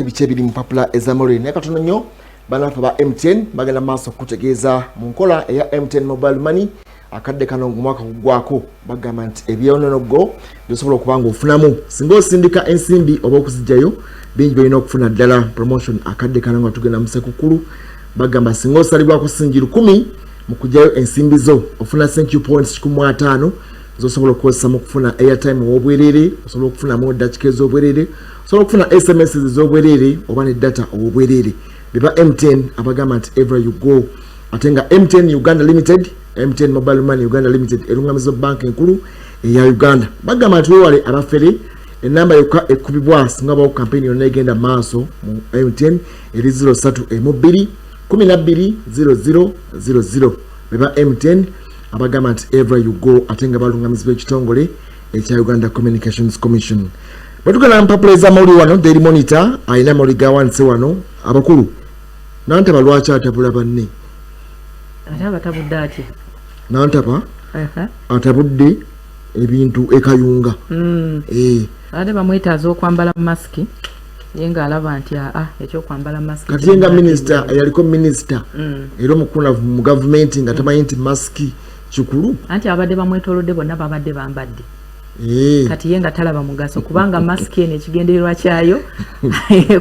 biche biri mu papula ezamori ne katono nnyo banafa ba MTN bagenda maaso kutegeeza mu nkola eya MTN mobile money akadde kano ngumwaka kugwako bagamba nti ebyonono go byosobola okubanga ofunamu singa osindika ensimbi oba okuzijjayo bingi birina okufuna ddala promotion akadde kano nga tugenda mu sekukulu bagamba singa osalibwako singi 10 mu kujjayo ensimbi zo ofuna thank you points 15 zosobola okukozesa mu kufuna airtime w'obwerere osobola okufuna mu dakika ez'obwerere osobola okufuna SMS ez'obwerere oba ne data obwerere biba MTN abagamba nti everywhere you go atenga MTN Uganda Limited MTN Mobile Money Uganda Limited erungamizo bank enkulu ya Uganda bagamba nti wale abafere enamba yokka ekubibwa singa bawo campaign yonna egenda maaso mu MTN eri 03 12 0000 biba MTN abagamba nti everywhere you go atenga balungamizi b'ekitongole ekya Uganda Communications Commission batugana mpapula ez'amawulire wano Daily Monitor ayina amawulire gawanise wano abakulu nantaba lwaki atabula banne atabudde ati nantaba atabudde ebintu ekayunga ate bamwetaaza okwambala masiki yenga alaba nti ekyokwambala masiki kati yenga minister yaliko minister era omukulu mu government nga tamanyi nti masiki kikulu anti abadde bamwetolodde bonna babadde bambadde kati yenga talaba mugaso kubanga masiki ene ekigendererwa kyayo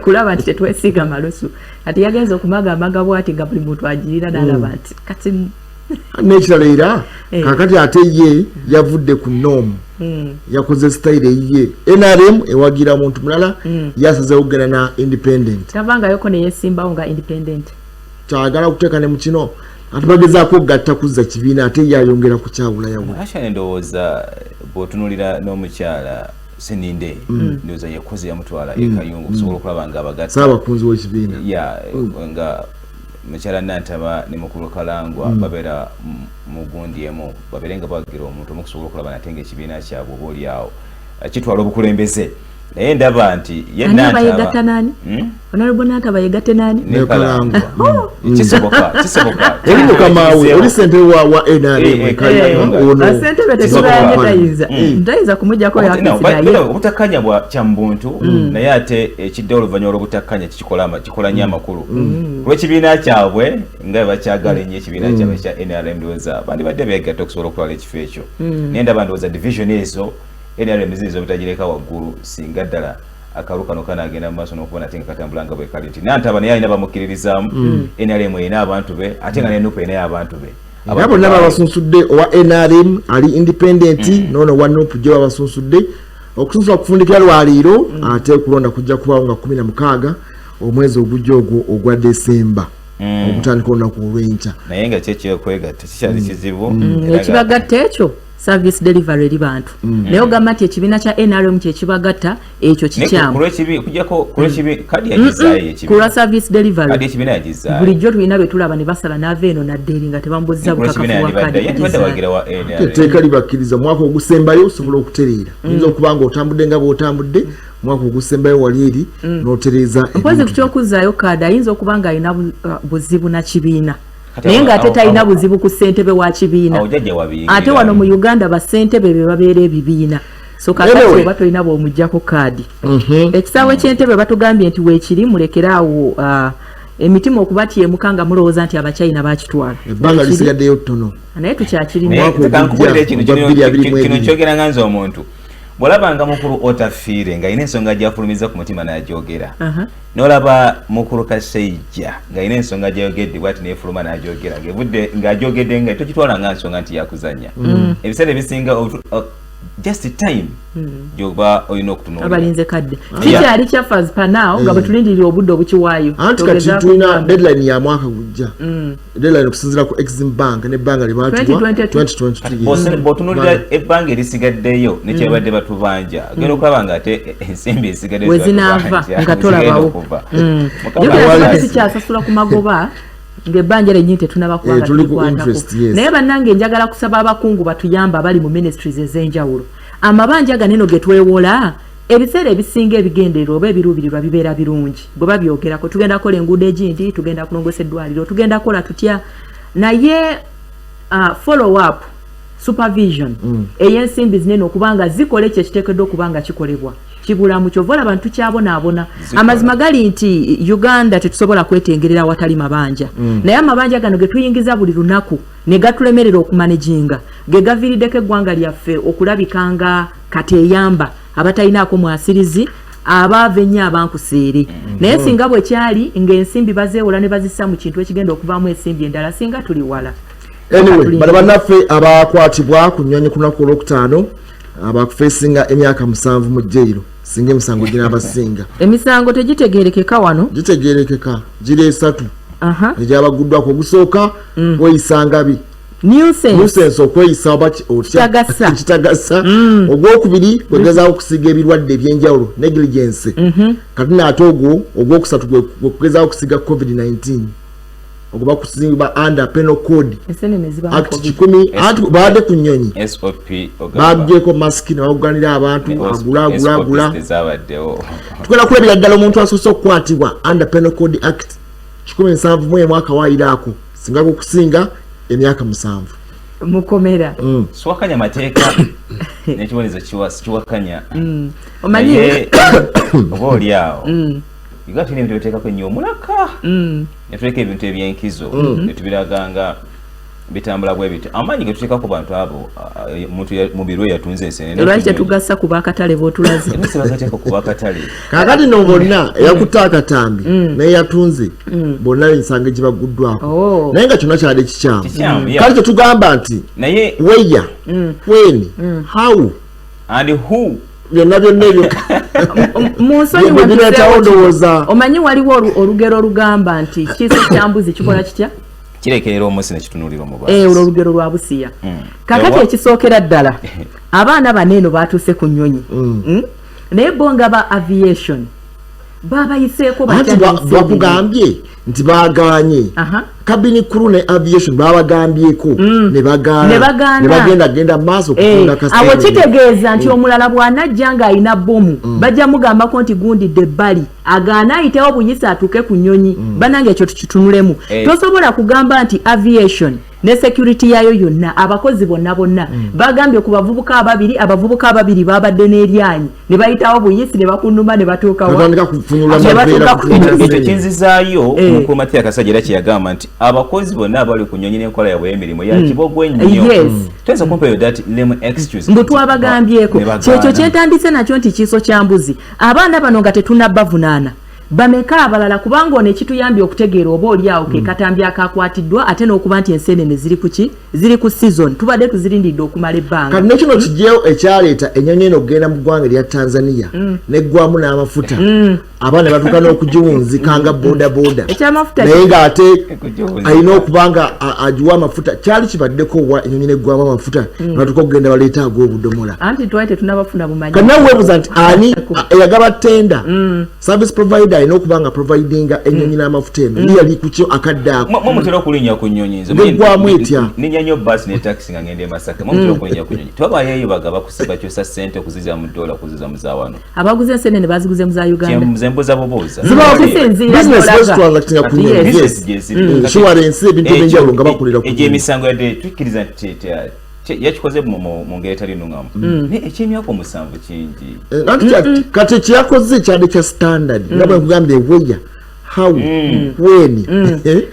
kulaba nti tetwesiga malusu kati yagenza okumaga amagabo ati nga buli muntu agirira n'alaba nti kati nekirala era kakati ate ye yavudde ku norm yakoze style ye NRM ewagira muntu mulala yasaze okugenda na independent tavangayo ne yesimbawo nga independent kyagala kuteeka ne mu kino atubagezaako okugatta kuzza kibiina ate yayongera ku kyawula yawe asha ndowooza bw'otunuulira n'omukyala Seninde ndowooza yakoze yamutwala ekayungu okusobola okulaba nga abagatta saabakunzi w'ekibiina nga mukyala Nantaba ne mukulu Kalangwa babeera mu gundi emu babeere nga bawagira omuntu omu okusobola okulaba nate ng'ekibiina kyabwe oba oli awo kitwala obukulembeze naye ndaba nti ye Nantaba yegatta nani Honorable Nantaba yegatte nani ne Kalangwa kisoboka oli mukamawe oli ssentebe wa NRM ono ssentebe tekugayanyetayiza ntayiza kumujjako yakisiraye obutakanya bwa kyambuntu naye ate ekidde oluvannyuma olw'obutakanya kikola nnyo amakulu olw'ekibiina kyabwe nga bakyagala ennyo ekibiina kyabwe kya NRM ndowooza bandibadde beegatta okusobola okutwala ekifo ekyo naye ndaba ndowooza division ezo NRM zizo butagireka waggulu singa ddala akalu kano kanagenda mu maaso n'okubona ate nga katambula nga bwe kali nti Nantaba naye alina bamukkiririzaamu NRM erina abantu be ate nga n'enupu erinayo abantu be abo bonna babasunsudde owa NRM ali independent noono wa nupu gye babasunsudde okusunsula okufundikira lwaliiro ate kulonda kujja kubawo nga 16 omwezi ogujja ogwo ogwa Desemba okutandika olunaku olw'enkya naye nga kyekyekwega tekikyali kizibu ekibagatta ekyo service delivery eri bantu naye ogamba nti ekibiina kya NRM kyekibagatta ekyo kikyamu kulwa service delivery bulijjo tulina betulaba ne basala nava eno naddeeri nga tebambuziza bukakafuwa kadi etteeka libakkiriza mwaka ogusembayo osobola okutereera oyinza okuba nga otambudde nga bw'otambudde mwaka ogusembayo wali eri n'otereeza mpozi ku ky'okuzzaayo kaadi ayinza okuba nga alina buzibu na kibiina naye ng'ate talina buzibu ku ssentebe wa kibiina ate wano mu Uganda bassentebe be babeera ebibiina so kakati oba tolina bw'omuggyako kaadi ekisaawe ky'entebe batugambye nti weekiri mulekeraawo emitima okuba tyemuka nga mulowooza nti abakyayina bakitwala ebbanga lisigaddeyo ttono naye tukyakirina kino kyogera nga nze omuntu bw'olabanga mukulu otafiire ng'ayina ensonga gy'afulumiza ku mutima n'agyogera n'olaba mukulu Kaseija ng'ayina ensonga gy'ayogedde bw'ati neefuluma n'agyogera ng'agyogedde nga tokitwala nga nsonga nti yakuzannya ebiseera ebisinga just time gyoba olina okutunuulira abalinze kadde kikyali kyafaz panao nga bwetulindirira obudde obukiwaayo anti kati tulina deadline ya mwaka gujja deadline okusinziira ku Exim Bank n'ebbanga libaatuwa 2023 bw'otunuulira ebbanga erisigaddeyo nekyebadde batubanja genda okulaba nga ate ensimbi esigadde wezinaava nga tolabawo sikyasasula ku magoba ng'ebbanja lyennyini tetunaba kubanga tulikwatako naye bannange njagala kusaba abakungu batuyamba abali mu ministries ez'enjawulo amabanja ganeno ge twewola ebiseera ebisinga ebigendererwa oba ebiruubirirwa bibeera birungi bwe babyogerako tugenda kola enguudo egindi tugenda kulongosa eddwaliro tugenda kola tutya naye follow up supervision ey'ensimbi zinene okubanga zikola ekyo ekiteekeddwa okubanga kikolebwa kibulamu kyovola abantu kyabonaabona amazima gali nti Uganda tetusobola kwetengerera watali mabanja naye amabanja gano getuyingiza buli lunaku ne gatulemerera okumanaginga ge gaviiriddeko eggwanga lyaffe okulabikanga kateyamba abatayinaako mwasirizi abaava ennyo abankuseere naye singa bwe kyali ng'ensimbi bazeewola ne bazissa mu kintu ekigenda okuvaamu ensimbi endala singa tuli wala. Anyway, bano bannaffe abakwatibwa ku nnyonyi ku lunaku olwokutaano abakufeesinga emyaka 7 mu jjairo singa emisango ginaabasinga. Emisango tegitegeerekeka wano? Gitegeerekeka giri 3 egyabaguddwako ogusooka kweyisa ngabi nuisance okweyisa oba kitagasa ogwokubiri kwegezaako okusiga ebirwadde ebyenjawulo negligence kati naate ogwokusatu gwekugezaako okusiga covid-19 ogwo bakusiba under penal code act 10 anti baadde ku nnyonyi babyeko masiki ne bakuganira abantu agula tugenda kulabira ddala omuntu asoose okukwatibwa under penal code act 17 mu mwaka waayiraako singa okusinga emyaka 7 mukomera swakanya mateeka n'ekibonezo kiwakanya omanyi oba oli awo Iga tulina ebintu biteekako ennyo omulaka netuleka ebintu ebyenkizo netubiraganga bitambula bwe biti amaanyi ge tuteeka ku bantu abo omuntu mu biro yatunze ensenene lwaki tetugassa ku bakatale bootulaze emisi bagateeka ku bakatale kakati no bonna eyakuta akatambi naye yatunze bonna ensanga gibaguddwako naye nga kyonna kyali kikyamu kale tetugamba nti naye weya when how and who byonna ebyo munsonyi omanyi waliwo olugero olugamba nti kiiso kyambuzi kikola kitya kirekerera omusi nekitunulira omubazi olwo olugero lwa busiya kakati ekisookera ddala abaana baneeno baatuuse ku nnyonyi naye bonga ba aviation babayiseeko bakugambye nti baaganye kabini crew ne aviation babagambyeko ne bagenda maaso okufunda awo kitegeeza nti omulala bw'anajja ng'alina bomu bajja mugambako nti gundidde ebbali agaana ayitewo buyisi atuuke ku nnyonyi banange ekyo tukitunulemu tosobola kugamba nti aviation ne security yayo yonna abakozi bonna bagambye ku bavubuka ababiri babadde n'eryanyi ne bayitawo buyisi ne bakunuma ne batuukawo ekyo kinzizaayo omukulu Mathias Kasajja era kyeyagamba nti abakozi bonna abali ku nnyonyi n'enkola yaabwe y'emirimu yakibogwa ennyo tuyinza kumpeyo that lame excuse mbu twabagambyeko kyekyo kyetandise nakyo nti kiiso kya mbuzi abaana bano nga tetunnabavunaana bameka abalala kubanga ono ekituyambye okutegeera oba oli awo ke katambi akakwatiddwa ate n'okuba nti enseenene ziri ku season tubadde tuzirindidde okumala ebbanga kati nekino kijjeyo ekyaleeta ennyonyi eno okugenda mu ggwanga erya Tanzania neggwamu n'amafuta abaana batuuka n'okugiwunzikanga bodaboda naye ng'ate alina okuba nga agiwa amafuta kyali kibaddeko owa ennyonyi neggwamu amafuta batuuka okugenda baleeta ag'obudomola anti twali tetunnabafuna bumanyi kati nawe weebuuza nti ani eyagaba tenda service provider alina okuba nga providinga ennyonyi n'amafuta eno yali ku kyo akadde ako mutera okulinnya ku nnyonyi neggwamu etya ninnya nnyo basi ne taxi nga ngenda e Masaka mutera okulinnya ku nnyonyi twabayeeyo bagaba bakyusa ssente okuziza mu dola kuziza mu zaawano abaguze enseenene baziguze mu za Uganda zembuza bubuuza egyo emisango yadde tukkiriza nti yakikoze mu ngeri etali nnungamu naye ekyemyaka 7 kingi kati kyeyakoze kyali kya standard nga bwe nkugambye weya how when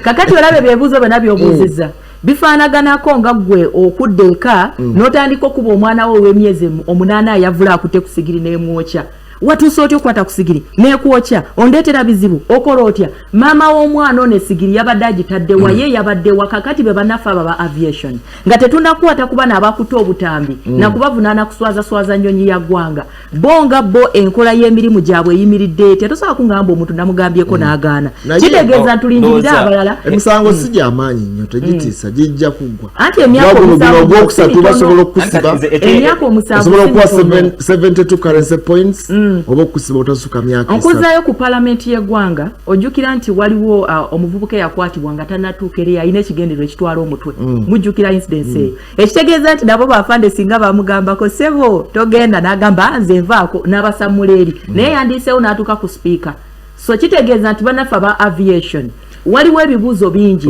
kakati olabe byebuuzo byonna by'obuuzizza bifaanaganako nga ggwe okudda eka n'otandika okuba omwana we ow'emyezi 8 ayavula akutte ku sigiri n'emwokya watuuse otya okwata ku sigiri neekwokya ondeetera bizibu okola otya maama w'omwana ono esigiri yabadde agitadde wa ye yabadde wa kakati be bannaffe aba aviation nga tetunnakwata kuba n'abakuta obutambi nakubavunaana kuswazaswaza nnyonyi ya ggwanga bonga bo enkola y'emirimu gyabwe eyimiridde tetosobola kungamba omuntu namugambyeko n'agaana kitegeeza ntulindiriza abalala emisango si gy'amaanyi nnyo tegitiisa gijja kuggwa anti emyaka ogwokusatu basobola okusiba emyaka 7 osobola okuwa 72 currency points oba okusiba otasuka myaka nkuzaayo ku palamenti y'eggwanga ojjukira nti waliwo omuvubuka eyakwatibwa nga tannatuuka eri alina ekigendero ekitwala omutwe mujjukira incidence eyo ekitegeeza nti nabo bafande singa bamugambako sebo togenda n'agamba nze nvaako n'abasamula eri naye yandiiseewo n'atuuka ku sipiika so kitegeeza nti bannaffe aba aviation waliwo ebibuuzo bingi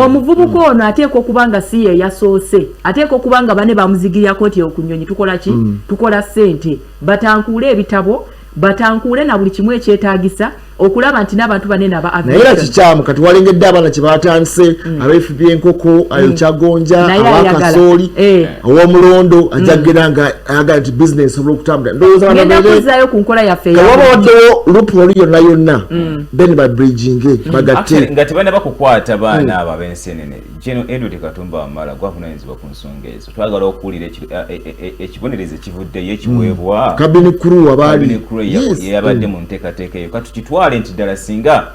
omuvubuka ono ateekwa okuba nga si ye yasoose ateekwa okuba nga bane bamuzigiryako nti okunyonyi tukola ki tukola ssente batankuule ebitabo batankuule na buli kimu ekyetaagisa okulaba nti n'abantu banene naye kikyamu kati walengedde abaana kye batandise abeefu enkoko ayokyagonja awakasooli ow'omulondo ajagera nga ayagala nti bizinesi obola okutambula ndowooza kuzaayo ku nkola yaffe waba waddewo lupooli yonna yonna then babridginge bagatte nga tebalina bakukwata baana abo ab'ensenene General Edward Katumba Wamala gwavunaanyizibwa ku nsonga ezo twagala okuwulira ekibonerezo ekivuddeyo ekiweebwa kabini kuru wabaali yabadde mu nteekateeka eyo katukitwale nti ddala singa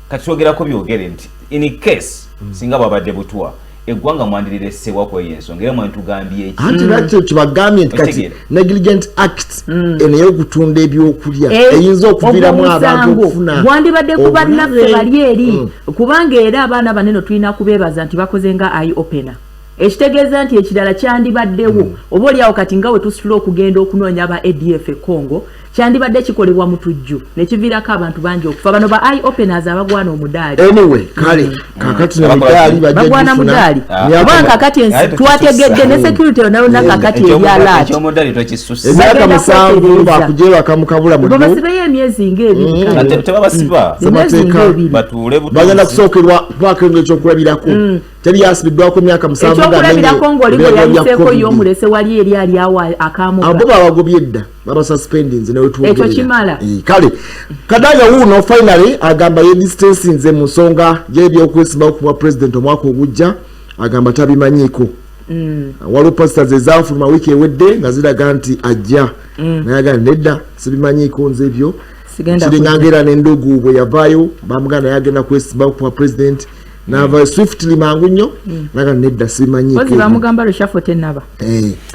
katwogerako byogere nti in case singa bwabadde butwa eggwanga mwandirira esseewa kweyo ensonga era mwantugambye eki anti nakyo kibagambye nti kati negligent act eno ey'okutunda ebyokulya eyinza okuviiramu abantu okufuna gwandibadde ku bannaffe bali eri kubanga era abaana banene tulina kubeebaza nti bakoze nga eye opener ekitegeeza nti ekirala kyandibaddewo oba oliawo kati nga we tusitula okugenda okunoonya aba ADF e Congo kyandibadde kikolebwa mu tujju ne kiviirako abantu bangi okufa bano ba eye openers abagwana omudaali anyway kale kakati na mudaali bagwana mudaali kubanga kakati ensi twategedde ne security yonna kakati ebyalaati ekyomudaali twekisusse emyaka 7 bakugye bakamukabula mu babasibeyo emyezi ng'ebiri tebabasiba batuule bagenda kusookerwa kwakenga ekyokulabirako teri yasibiddwako emyaka 7 ekyokulabirako ng'oli gwe yayiseeko y'omulese wali eri ali awo akamuga abo babagobye edda baba suspendings ne ekyo kimala kale Kadaga wuno finally agamba yedistancinze mu nsonga y'ebyokwesibawo ku president omwaka ogujja agamba tabimanyiiko waliwo posters ezafuluma wiiki ewedde nga ziraga nti ajja naye agamba nedda sibimanyiiko nze ebyo kiringangera n'endugu bwe yavaayo bamugana yagenda kwesibawo ku president nava swiftly mangu nnyo naga nedda simanyiiko kozi bamugamba lushafo tenaba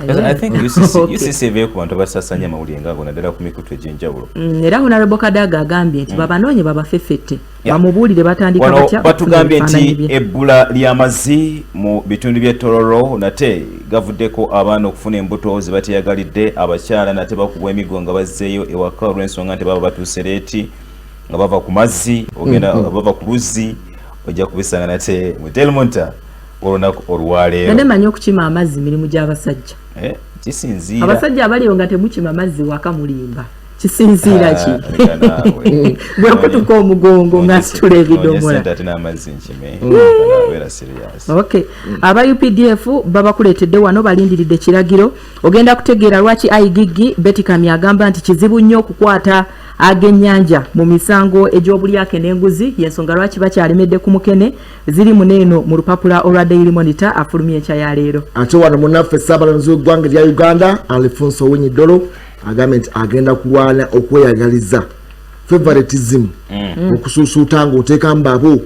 I think UCC vye ku bantu basasanya amawulire ngaago naddala ku mikutu egy'enjawulo era Honorable Kadaga agambye nti babanoonye babafeffette bamubuulire batandika batya batugambye nti ebbula ly'amazzi mu bitundu by'e Tororo nate gavuddeko abaana okufuna embuto ze bateyagalidde abakyala nate bakubwa emigo nga bazzeeyo ewaka olw'ensonga nti baba batuuse leeti nga bava ku mazzi ogenda bava ku luzzi ojja kubisanga nate mu Delmonta olunaku olwaleero nane manyi okukima amazzi mirimu gy'abasajja kisinziira abasajja abaliyo nga temukima amazzi waka mulimba kisinziira ki bwe kutuka omugongo nga situla ebidomola okay aba UPDF babakuleetedde wano balindiridde kiragiro ogenda kutegeera lwaki Aigigi Betty Kamya agamba nti kizibu nnyo okukwata ag'ennyanja mu misango egy'obulyake n'enguzi yensonga lwaki bakyalemedde ku mukene ziri muneeno mu lupapula olwa Daily Monitor afulumye ekya ya leero ate wano munaffe Ssaabalonzi w'eggwanga lya Uganda Alfonso Owiny-Dollo agamba nti agenda kulwana okweyagaliza favoritism okusuusuuta ng'oteeka mbabo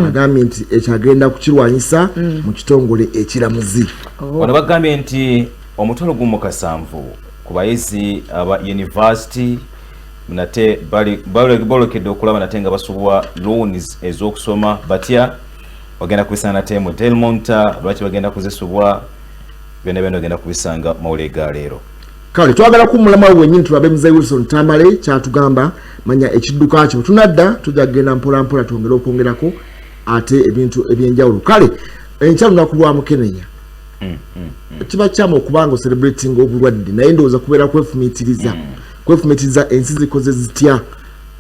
agambye nti ekyagenda kukirwanyisa mu kitongole ekiramuzi wano bagambye nti omutwalo gumu 7 ku bayizi aba university nate balokedde okulaba nate nga basubwa loans ez'okusoma batya bagenda kubisanga nate mu Delmonta lwaki bagenda kuzisubwa byonna bagenda kubisanga mawulire ga leero kale twagala kumulama wenyini tulabe Mzee Wilson Tamale kyatugamba manya ekidduka kyo tunadda tujagenda mpola mpola twongera okwongerako ate ebintu ebyenjawulo kale enkyalu nakulwa Mukenenya kiba kyamu okubanga celebrating obulwadde naye ndowooza kubeera kwefumitiriza ensi zikoze zitya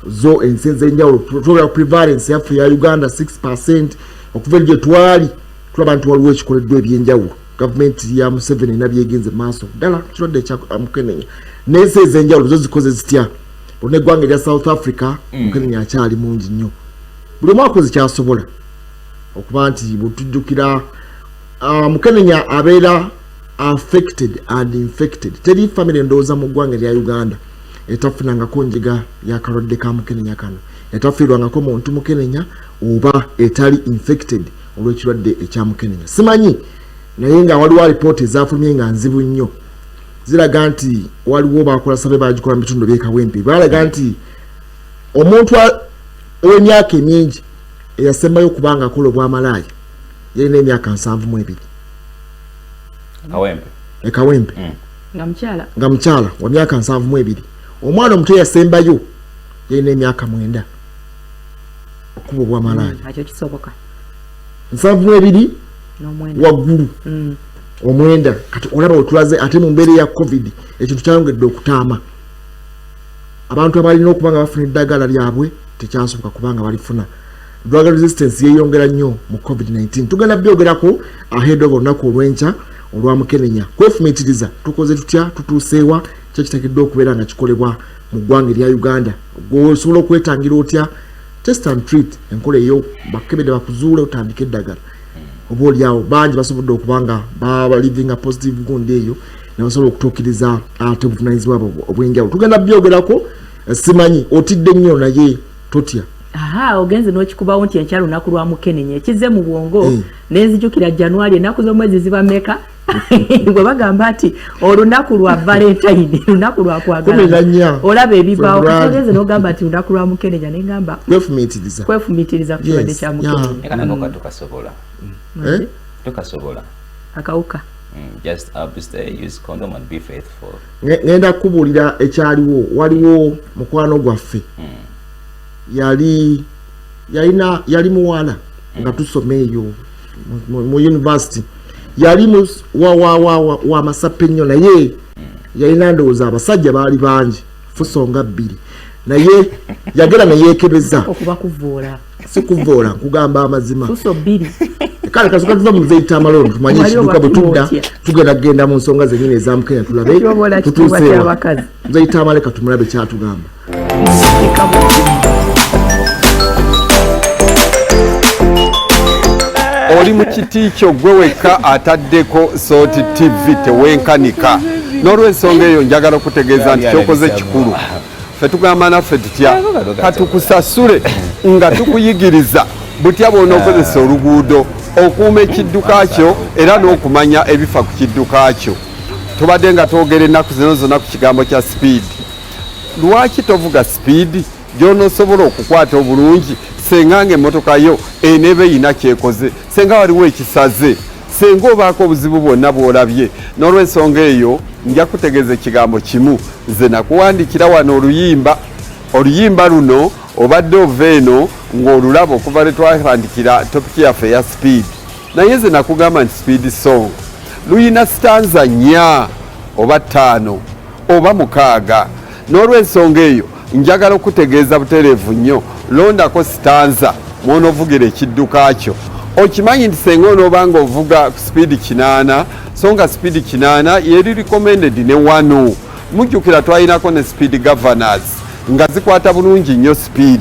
zo ensi ez'enjawulo twogera ku prevalence yaffe ya Uganda 6% okuva gye twali tulaba nti waliwo ekikoleddwa ebyenjawulo gavumenti ya Museveni nabyegenze maaso ddala kirwadde kya Mukenenya n'ensi ez'enjawulo zo zikoze zitya bonna eggwanga erya South Africa Mukenenya akyali mungi nnyo buli omu akoze kyasobola okuba nti bwetujjukira Mukenenya abeera affected and infected teri family ndowooza mu ggwanga erya Uganda etafunangako njega yakalwadde ka Mukenenya kano etafiirwangako muntu Mukenenya oba etali infected olw'ekirwadde ekya Mukenenya simanyi naye nga waliwo alipoota ezafulumye nga nzibu nnyo ziraga nti waliwo bakola sabe bagikola mu bitundu by'ekawempe balaga nti omuntu ow'emyaka emingi eyasembayo okubanga akola obwamalaaya yalina emyaka 72 ekawempe nga mukyala wa myaka 72 omwana omuto yasembayo yalina emyaka 9 kubo bwa malaria akyo kisoboka 72 waggulu omwenda kati olaba otulaze ate mu mbeera ya covid ekintu kyayongedde okutaama abantu abalina okubanga bafuna eddagala lyabwe tekyasoboka kubanga balifuna drug resistance yeyongera nnyo mu covid-19 tugenda byogerako ahead of olunaku olw'enkya olwamukenenya kwefumitiriza tukoze tutya tutuuseewa kyekiteekeddwa okubeera nga kikolebwa mu ggwanga erya Uganda osobola okwetangira otya test and treat enkola eyo bakebede bakuzuule otandika eddagala oba oliawo bangi basobodde okubanga living a positive gundi eyo nebasobola okutuukiriza ate obuvunaanyizibwa bwabwe obw'enjawulo tugenda byogerako simanyi otidde nnyo naye totya ogenze n'okikubawo nti enkya lunaku lwa mukenenya ekize mu bwongo nenzijukira January ennaku z'omwezi ziba meka bwe bagamba nti olunaku lwa Valentine lunaku lwa kwagala olaba ebibaawo kagenze n'ogamba nti lunaku lwa mukenenya nengamba kwefumitiriza ku kirwadde kya mukenenya tokasobola akawuka just stay, use condom and be faithful. Ngenda kubuulira ekyaliwo waliwo mukwano gwaffe yali muwala nga tusoma eyo mu university yali wa masape nnyo naye yalina ndowooza abasajja baali bangi fusonga 2 naye yagera neyeekebeza si kuvoola nkugamba amazima fuso 2 kale kasooka tuva mu zeyita amalolo tumanye ekiduka bwe tudda tugenda kugenda mu nsonga zennyini ezamukenya tulabe tutuuseewa zeyita amaleka tumulabe kyatugamba oli mu kiti kyo gwe wekka ataddeko Soti TV tewenkanika n'olw'ensonga eyo njagala okutegeeza nti kyokoze kikulu ffe tugamba naffe tutya katukusasule nga tukuyigiriza butya bw'onookozesa oluguudo okuuma ekidduka kyo era n'okumanya ebifa ku kidduka kyo tubadde nga twogera ennaku zino zonna ku kigambo kya speed lwaki tovuga speed gy'onoosobola okukwata obulungi senga ng'emmotoka yo eneba eyina kyekoze senga waliwo ekisaze senga obaako obuzibu bwonna bw'olabye n'olw'ensonga eyo nja kutegeeza ekigambo kimu nze nakuwandikira wano oluyimba luno obadde ova eno ng'olulaba okuva lwe twatandikira topiki yaffe eya speed naye nze nakugamba nti speed song luyina stanza 4 oba 5 oba 6 n'olw'ensonga eyo njagala okutegeeza butereevu nnyo londako stanza mw'onoovugira ekidduka kyo okimanyi nti senga onoobanga ovuga speed 8 so nga speed 8 yeri recommended ne 1 mujjukira twalinako ne speed governors nga zikwata bulungi nnyo speed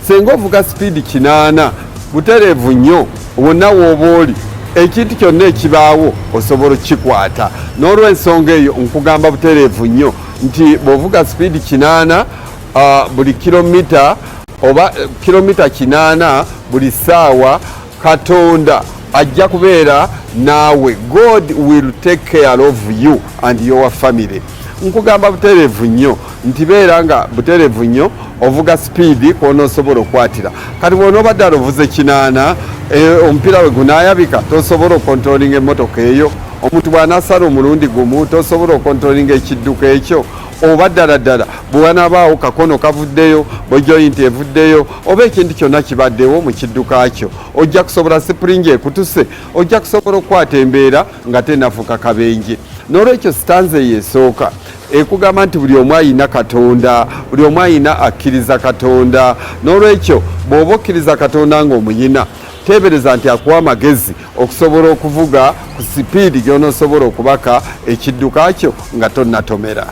senga ovuga speed 8 butereevu nnyo wonna w'oba oli ekintu kyonna ekibaawo osobola okukikwata n'olw'ensonga eyo nkugamba butereevu nnyo nti bw'ovuga speed 8 buli kilomita oba kilomita 8 buli ssaawa Katonda ajja kubeera naawe. God will take care of you and your family. Nkugamba butereevu nnyo nti beera nga butereevu nnyo ovuga speed kw'onoosobola okwatira. Kati bw'onoobadde ovuze 8 omupiira we gunaayabika tosobola okontrolinga emmotoka eyo. Omuntu bw'anaasala omulundi gumu tosobola okontrolinga ekidduka ekyo. Oba ddala bwe wanaabaawo kakono kavuddeyo bojoyinti evuddeyo oba ekintu kyonna kibaddewo mu kidduka kyo ojja kusobola sipuringi ekutuse ojja kusobola okukwata embeera nga tenafuka kabenje. N'olwekyo sitanza eyo esooka ekugamba nti buli omu ayina Katonda, buli omu ayina akkiriza Katonda. N'olwekyo bw'oba okkiriza Katonda ng'omuyina teebereza nti akuwa amagezi okusobola okuvuga ku sipiidi gy'onoosobola okubaka ekidduka kyo nga tonnatomera.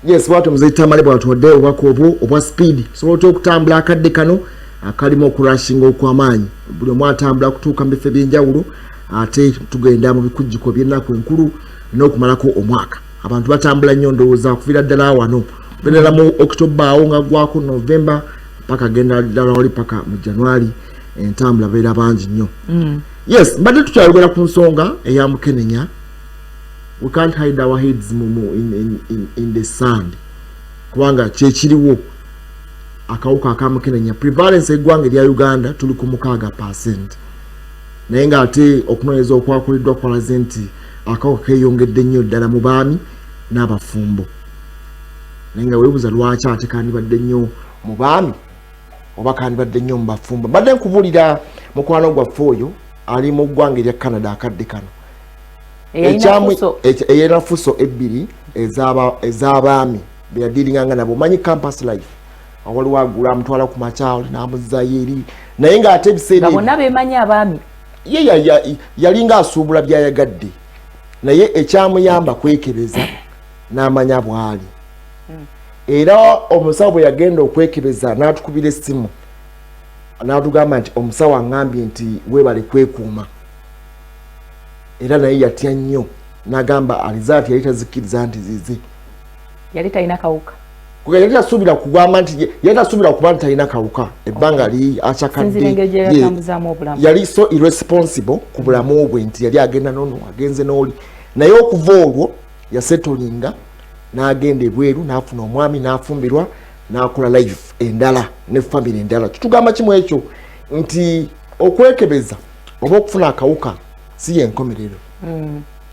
Yes, watu mzita mali bwatuwadde obubaka obwo obwa speed sobola okutambula akadde kano akalimu okurashinga okw'amaanyi buli omu atambula kutuuka mu bifo eby'enjawulo ate tugenda mu bikujjuko by'ennaku enkulu n'okumalako omwaka. Abantu batambula nnyo ndowooza okuviira ddala wano okubeerera mu October awo nga gwako November paka genda ddala wali paka mu January entambula beera bangi nnyo. Yes, mbadde tukyayogera ku nsonga eya Mukenenya. We can't hide our heads in the sand. Kubanga kyekiriwo akawuka aka Mukenenya prevalence eggwanga erya Uganda tuli ku 6%. Naye nga ate okunoonyeza okwakuliddwa kwalaze nti akawuka keeyongedde nnyo ddala mu baami n'abafumbo naye nga weebuuza lwaki ate kandibadde nnyo mu baami oba kandibadde nnyo mu bafumbo. Mbadde nkubulira mukwano gwaffe oyo ali mu ggwanga erya Canada akadde kano eyina fuso ebbiri ez'abaami beyadiringanga nabo. Omanyi campus life waliwo agula amutwala ku makyalo n'amuzzayo eri naye ng'ate ebiseera bonna bemanyi abaami ye yalinga asuubula byayagadde naye ekyamuyamba kwekebeza n'amanya bw'ali. Era omusawo bwe yagenda okwekebeza n'atukubira essimu n'atugamba nti omusawo aŋŋambye nti weebale kwekuuma. Era naye yatya nnyo n'agamba alizaati yali tazikkiriza nti zize yali talina kawuka yali tasuubira kugamba nti yali tasuubira kuba nti talina kawuka ebbanga li akyakadde yali so irresponsible ku bulamu bwe nti yali agenda nono agenze n'oli naye okuva olwo yasetolinga n'agenda ebweru n'afuna omwami n'afumbirwa n'akola life endala ne family endala. Kitugamba kimu ekyo nti okwekebeza oba okufuna akawuka si yenkomerero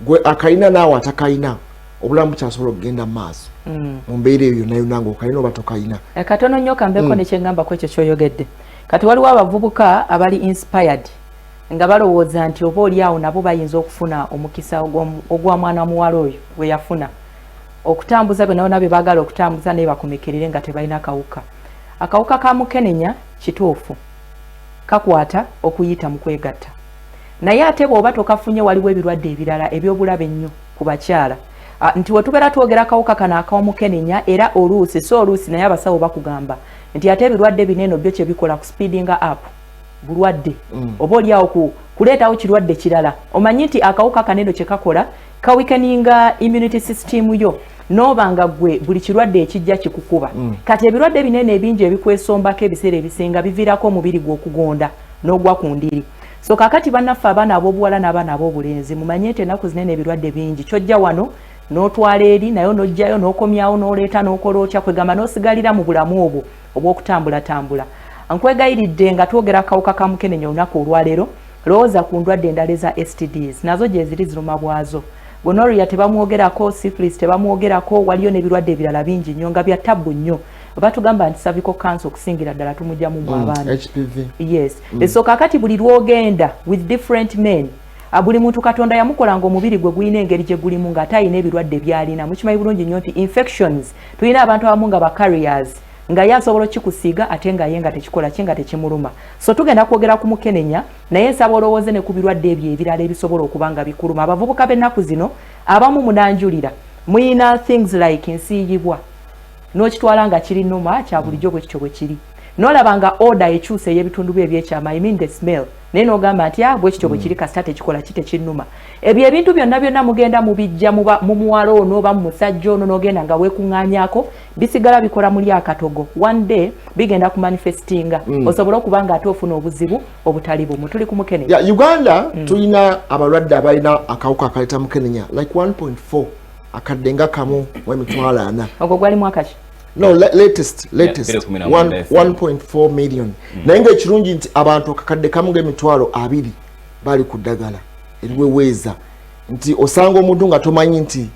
gwe akayina naawe atakayina obulamu bukyasobola okugenda mu maaso mu mbeera eyo yonna yonna ng'okayina oba tokayina. Katono nnyo kambeeko ne kyengamba ku ekyo ky'oyogedde. Kati waliwo abavubuka abali inspired nga balowooza nti oba oli awo nabo bayinza okufuna omukisa ogwa mwana muwala oyo gwe yafuna okutambuza byonna byonna bye baagala okutambuza naye bakomekerere nga tebalina kawuka. Akawuka ka mukenenya kituufu kakwata okuyita mu kwegatta naye ate bw'oba tokafunye waliwo ebirwadde ebirala ebyobulabe ennyo ku bakyala nti we tubeera twogera akawuka kano ak'omukenenya era oluusi naye abasawo bakugamba nti ate ebirwadde bineno byo kye bikola ku speedinga up bulwadde oba oli awo kuleetawo kirwadde kirala. Omanyi nti akawuka kaneno kye kakola kawikeninga immunity system yo n'obanga gwe buli kirwadde ekijja kikukuba. Kati ebirwadde binene ebingi ebikwesombako ebiseera ebisinga biviirako omubiri gw'okugonda n'ogwa ku ndiri. So kakati bannaffe abaana ab'obuwala n'abaana ab'obulenzi mumanye nti ennaku zinene ebirwadde bingi kyojja wano n'otwala eri nayo n'ojjayo n'okomyawo n'oleeta n'okola otya kwegamba n'osigalira mu bulamu obwo obw'okutambulatambula. Nkwegayiridde nga twogera akawuka ka mukenenya olunaku olwaleero lowooza ku ndwadde endala eza STDs nazo gye ziri ziruma bwazo. Gonorrhea tebamwogerako, syphilis tebamwogerako, waliyo n'ebirwadde ebirala bingi nnyo nga bya tabbu nnyo. Batugamba nti cervical cancer okusingira ddala tumujjamu mu abaana. HPV. Yes. So kakati buli lwogenda with different men buli muntu Katonda yamukola nga omubiri gwe gulina engeri gye gulimu ng'ate alina ebirwadde byalina. Mukimanyi bulungi nnyo nti infections tulina abantu abamu nga ba carriers nga ye asobola okikusiiga ate nga ye nga tekikola kye nga tekimuluma. So tugenda kwogera ku mukenenya naye nsaba olowooze ne ku birwadde ebyo ebirala ebisobola okuba nga bikuluma. Abavubuka b'ennaku zino abamu munanjulira muyina things like nsiiyibwa n'okitwala nga kiri nnuma kya bulijjo bwe kityo bwe kiri n'olaba nga order ekyusa ey'ebitundu bye ebyekyama I mean the smell naye n'ogamba nti bwe kityo bwe kiri kasita tekikola kitekinnuma. Ebyo ebintu byonna byonna mugenda mubijja mu muwala ono oba mu musajja ono n'ogenda nga weekuŋŋaanyaako bisigala bikola muli akatogo. One day bigenda ku manifestinga osobola okuba nga ate ofuna obuzibu obutali bumu. Tuli ku mukenenya. Uganda tulina abalwadde abalina akawuka akaleeta mukenenya like 1.4 akadde nga kamu w'emitwalo 4. Ogwo gwali mwaka ki? No, latest 1.4 million. Naye ng'ekirungi nti abantu akakadde kamu ng'emitwalo 2 bali ku ddagala eriweweeza nti osanga omuntu nga tomanyi nti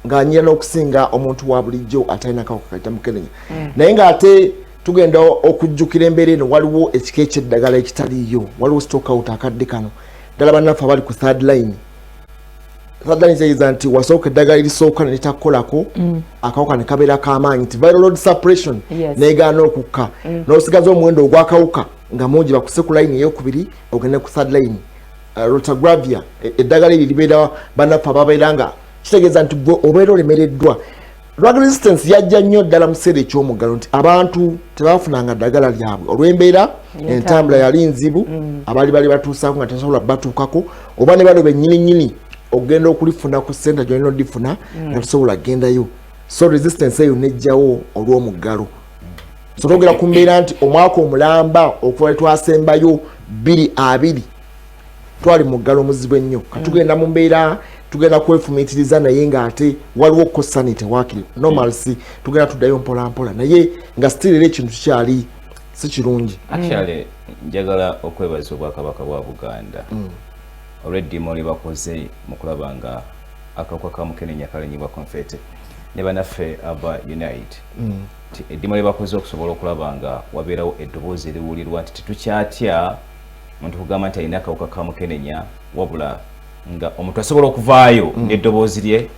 ng'anyira n'okusinga omuntu wa bulijjo atalina akawuka akaleeta mukenenya. Naye ng'ate tugenda okujjukira embeera eno waliwo ekika eky'eddagala ekitaliiyo waliwo stock out akadde kano ddala bannaffe abali ku third line nti wasooka eddagala erisooka ne litakolako akawuka ne kabeera k'amaanyi nti viral load suppression neegaana okukka n'osigaza omuwendo ogw'akawuka nga mungi bakuse ku line ey'okubiri ogende ku third line. Rotagravia eddagala eri libeera bannaffe ababeera nga kitegeeza nti gwe obeera olemereddwa. Drug resistance yajja nnyo ddala mu kiseera eky'omuggalo nti abantu tebafunanga ddagala lyabwe olw'embeera entambula yali nzibu abaali bali batuusaako nga tebasobola batuukako oba ne bano bennyini ogenda okulifuna ku ssente gyolina odifuna nga tosobola kugendayo. So resistance eyo nejjawo olw'omuggalo. So twogera ku mbeera nti omwaka omulamba okuva twasembayo 2020 twali muggalo muzibu ennyo. Katugenda mu mbeera tugenda kwefumiitiriza naye ng'ate waliwo kossani tewakiri normalcy tugenda tuddayo mpola mpola naye nga still era ekintu kikyali si kirungi. Actually njagala okwebaza Obwakabaka bwa Buganda olw'eddimu lye bakoze mu kulaba nga akawuka ka mukenenya kalenyibwa konfete ne banaffe aba Unite eddimu lye bakoze okusobola okulaba nga wabeerawo eddoboozi eriwulirwa nti tetukyatya omuntu kugamba nti alina akawuka ka mukenenya wabula nga omuntu asobola okuvaayo n'eddoboozi lye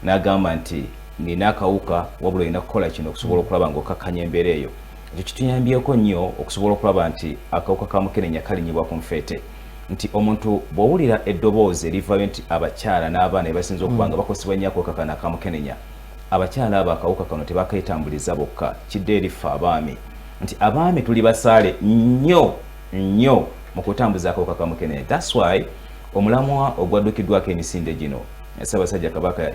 n'agamba nti nina akawuka wabula olina kukola kino okusobola okulaba nga okakkanya embeera eyo ekyo kituyambyeko nnyo okusobola okulaba nti akawuka ka mukenenya kalinyibwa ku nfeete nti omuntu bw'owulira eddoboozi erivaayo nti abakyala n'abaana ebasinza okuba nga bakosebwa nnyo akawuka kano aka mukenenya abakyala abo akawuka kano tebakaitambuliza bokka kidde erifa abaami nti abaami tuli basaale nnyo mu kutambuza akawuka ka mukenenya. That's why omulamwa ogwaddukiddwako emisinde gino Ssaabasajja Kabaka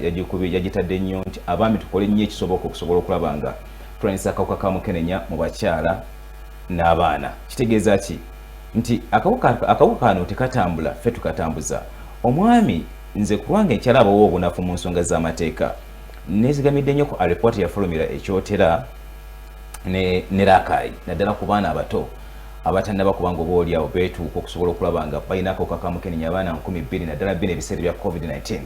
yagitadde nnyo nti abaami tukole nnyo ekisoboka okusobola okulaba nga tulwanyisa akawuka ka mukenenya mu bakyala n'abaana. Kitegeeza ki nti akawuka kano tekatambula ffe tukatambuza. Omwami nze kulwange nkyala abawo obunafu mu nsonga z'amateeka nezigamidde nnyo ku alipoota yafulumira ekyotera ne Rakai naddala ku baana abato abatannaba kubanga oba oliawo beetuuka okusobola okulaba nga balina akawuka ka mukenenya abaana 2,000 naddala bino ebiseera bya COVID-19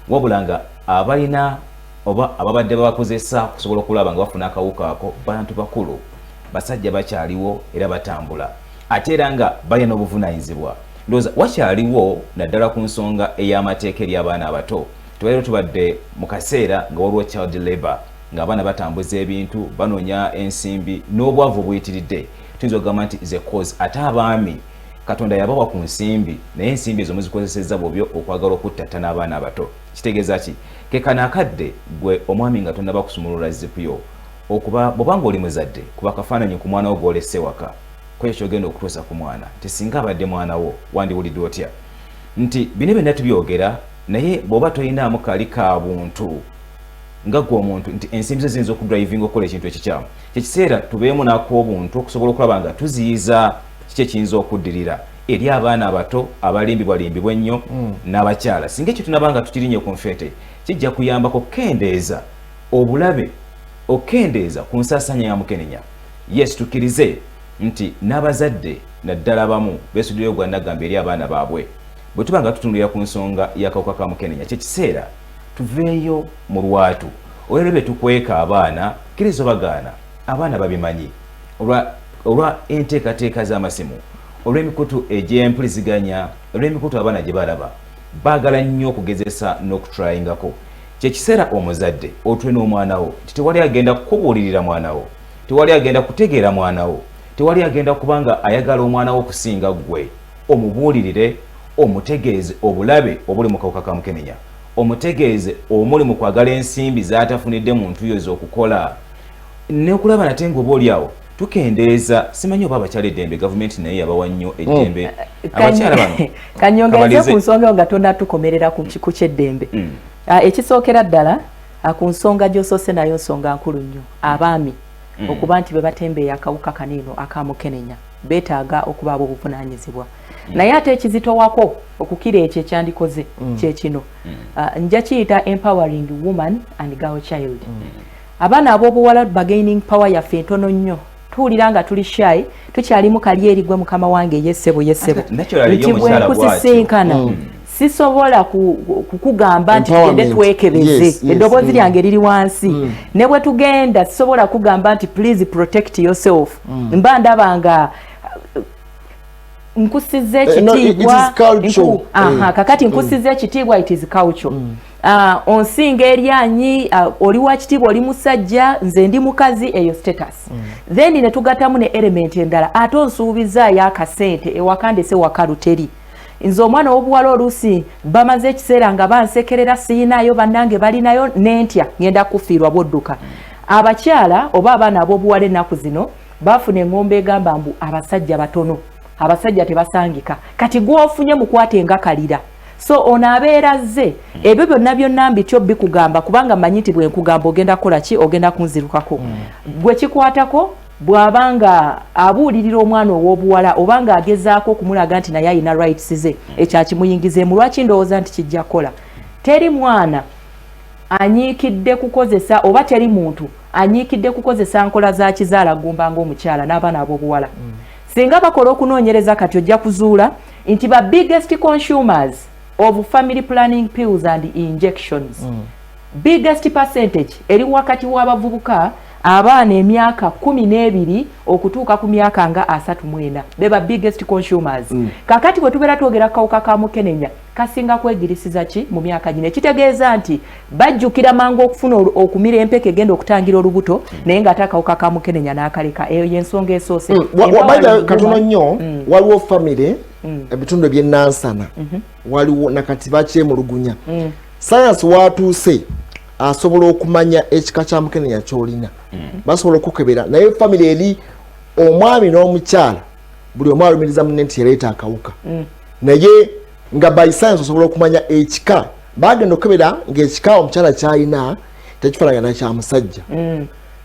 wabula nga abalina oba ababadde babakozesa okusobola okulaba nga bafuna akawuka ako bantu bakulu basajja bakyaliwo era batambula ate era nga balina n'obuvunaanyizibwa. Ndowooza wakyaliwo naddala ku nsonga ey'amateeka eri abaana abato tubaliro tubadde mu kaseera nga waliwo child labor ng'abaana batambuza ebintu banoonya ensimbi n'obwavu buyitiridde tuyinza okugamba nti ze cause ate abaami Katonda yabawa ku nsimbi naye ensimbi ezo muzikozesezza bwobyo okwagala okuttatta n'abaana abato. Kitegeeza ki kekano akadde gwe omwami nga tonnaba kusumulula zipu yo okuba bw'obanga oli muzadde kuba kafaananyi ku mwana wo gw'olesse waka kwekyo kyogenda okutuusa ku mwana tisinga abadde mwana wo wandiwulidde otya nti bino byonna tubyogera naye bw'oba toyinaamu kali ka buntu nga gwe omuntu nti ensimbi zo ziyinza okudrivinga okukola ekintu ekikyamu kyekiseera tubeemu n'ak'obuntu okusobola okulaba nga tuziyiza kiki ekiyinza okuddirira eri abaana abato abalimbibwalimbibwa ennyo n'abakyala. Singa ekyo tunaba nga tukirinnye ku nfeete kijja kuyambako kukendeeza obulabe okukendeeza ku nsaasaanya ya mukenenya. Yes tukkirize nti n'abazadde naddala abamu beesuddeyo gwannagamba eri abaana baabwe bwe tuba nga tutunulira ku nsonga y'akawuka ka mukenenya kyekiseera tuveeyo mu lwatu olwero bye tukweka abaana kkiriza bagaana abaana babimanyi olwa enteekateeka z'amasimu olw'emikutu egy'empuliziganya olw'emikutu abaana gye balaba baagala nnyo okugezesa n'okutrayingako. Kyekiseera omuzadde otwe n'omwana wo nti tewali agenda kukubuulirira mwana wo tewali agenda kutegeera mwana wo tewali agenda kubanga ayagala omwana wo okusinga ggwe omubuulirire omutegeeze obulabe obuli mu kawuka ka mukenenya omutegeeze omuli mu kwagala ensimbi z'atafunidde muntu yo ez'okukola n'okulaba nate ng'oba oliawo tukendeeza simanyi oba abakyala eddembe gavumenti naye yabawa nnyo eddembe abakyala bano kanyongeze ku nsonga nga tonnatukomerera ku kyeddembe ekisookera ddala ku nsonga gy'osoose nayo nsonga nkulu nnyo abaami okuba nti be batembeeya akawuka kanino aka mukenenya beetaaga okubaaba obuvunaanyizibwa naye ate ekizitowako okukira ekyo ekyandikoze kyekino nja kiyita empowering woman and girl child. Abaana ab'obuwala bagaining power yaffe ntono nnyo tuwulira nga tuli shy tukyalimu kali erigwe mukama wange yessebo nti bwe nkusisinkana sisobola kukugamba nti tugende twekebeze eddoboozi lyange liri wansi ne bwe tugenda sisobola kugamba nti please protect yourself mba ndaba nga nkusize ekitiibwa kakati nkusize ekitiibwa it is culture onsinga eryanyi oli wa kitiibwa oli musajja nze ndi mukazi eyo status then ne tugatamu ne element endala ate onsuubizaayo akasente ewakandese wakaluteri nze omwana w'obuwala oluusi bamaze ekiseera nga bansekerera siinayo bannange balinayo nentya ngenda kufiirwa bwodduka. Abakyala oba abaana ab'obuwala ennaku zino bafuna engombe egamba mbu abasajja batono abasajja tebasangika kati gw'ofunye mukwate nga kalira so ono abeera zze ebyo byonna mbityo bikugamba kubanga manyi nti bwe nkugamba ogenda kukola ki ogenda kunzirukako gwe kikwatako bw'abanga abuulirira omwana ow'obuwala obanga agezaako okumulaga nti naye alina rights ze ekyakimuyingizeemu lwaki ndowooza nti kijja kukola. Teri mwana anyiikidde kukozesa oba teri muntu anyiikidde kukozesa nkola za kizaala-gumba ng'omukyala n'abaana ab'obuwala singa bakola okunoonyereza kati ojja kuzuula nti ba biggest consumers of family planning pills and injections. Biggest percentage eri wakati w'abavubuka abaana emyaka 12 okutuuka ku myaka nga 34 beba biggest consumers. Kakati bwe tubeera twogera kawuka ka mukenenya kasinga kwegirisiza ki mu myaka gino ekitegeeza nti bajjukira mangu okufuna okumira empeke genda okutangira olubuto naye nga atakawuka ka mukenenya n'akaleka eyo yensonga esoose. Katono nnyo waliwo family ebitundu eby'ennansana waliwo nakati bakyemulugunya science watuuse asobola okumanya ekika kya mukenenya kyolina basobola okukebera naye family eri omwami n'omukyala buli omu alumiriza munne nti yaleeta akawuka naye nga by science osobola okumanya ekika bagenda okukebera ng'ekika omukyala kyalina tekifaanagana kya musajja